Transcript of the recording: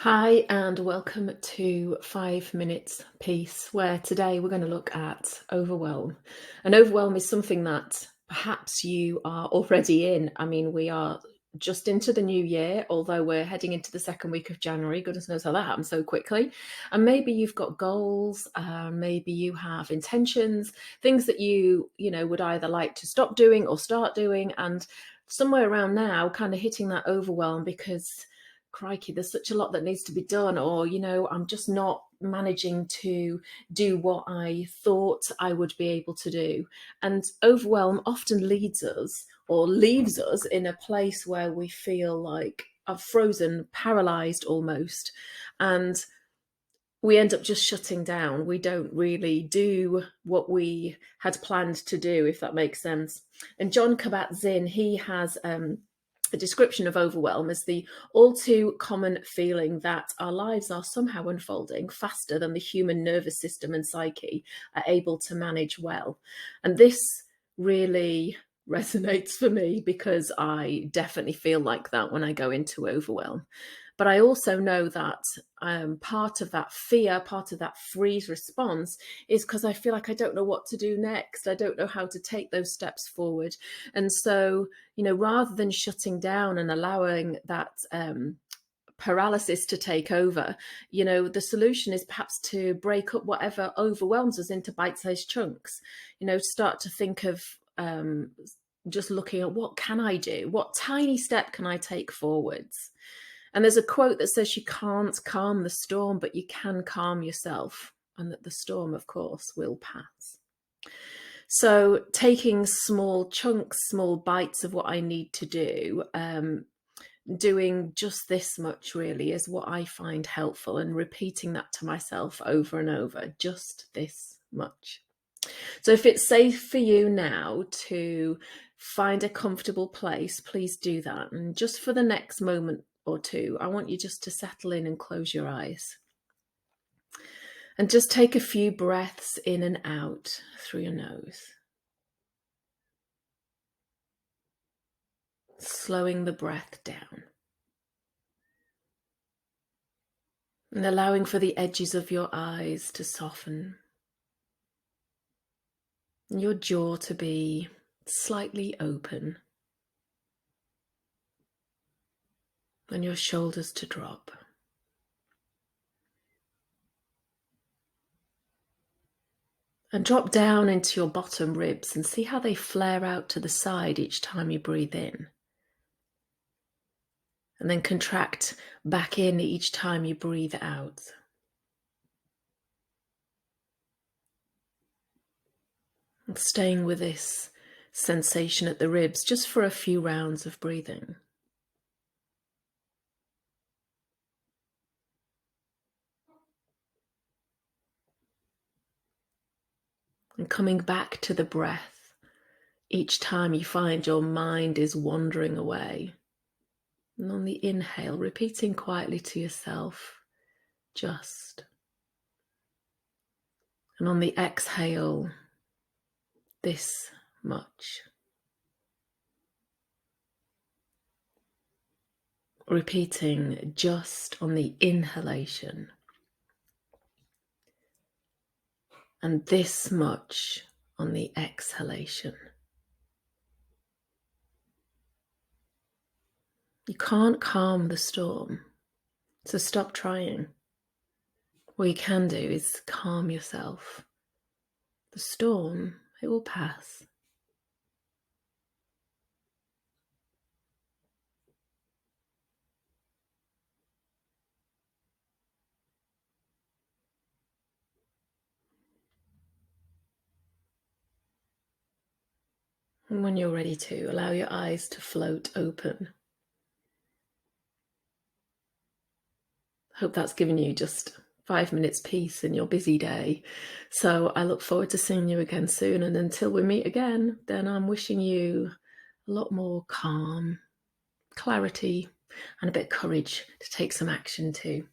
Hi, and welcome to 5 Minutes Peace, where today we're going to look at overwhelm. And overwhelm is something that perhaps you are already in. I mean, we are just into the new year, although we're heading into the second week of January. Goodness knows how that happened so quickly. And maybe you've got goals, maybe you have intentions, things that you would either like to stop doing or start doing. And somewhere around now, kind of hitting that overwhelm because crikey, there's such a lot that needs to be done, or, I'm just not managing to do what I thought I would be able to do. And overwhelm often leads us or leaves us in a place where we feel like I've frozen, paralyzed almost. And we end up just shutting down. We don't really do what we had planned to do, if that makes sense. And John Kabat-Zinn, he has a description of overwhelm as the all too common feeling that our lives are somehow unfolding faster than the human nervous system and psyche are able to manage well. And this really resonates for me because I definitely feel like that when I go into overwhelm. But I also know that part of that fear, part of that freeze response is because I feel like I don't know what to do next. I don't know how to take those steps forward. And so, rather than shutting down and allowing that paralysis to take over, the solution is perhaps to break up whatever overwhelms us into bite-sized chunks, start to think of just looking at what can I do? What tiny step can I take forwards? And there's a quote that says you can't calm the storm, but you can calm yourself, and that the storm, of course, will pass. So taking small chunks, small bites of what I need to do, doing just this much really is what I find helpful, and repeating that to myself over and over, just this much. So if it's safe for you now to find a comfortable place, please do that. And just for the next moment or two, I want you just to settle in and close your eyes. And just take a few breaths in and out through your nose. Slowing the breath down. And allowing for the edges of your eyes to soften. And your jaw to be slightly open. And your shoulders to drop. And drop down into your bottom ribs and see how they flare out to the side each time you breathe in. And then contract back in each time you breathe out. And staying with this sensation at the ribs just for a few rounds of breathing. And coming back to the breath each time you find your mind is wandering away. And on the inhale, repeating quietly to yourself, just. And on the exhale, this much. Repeating just on the inhalation. And this much on the exhalation. You can't calm the storm, so stop trying. What you can do is calm yourself. The storm, it will pass. And when you're ready to, allow your eyes to float open. Hope that's given you just 5 minutes peace in your busy day. So I look forward to seeing you again soon. And until we meet again, then I'm wishing you a lot more calm, clarity, and a bit of courage to take some action too.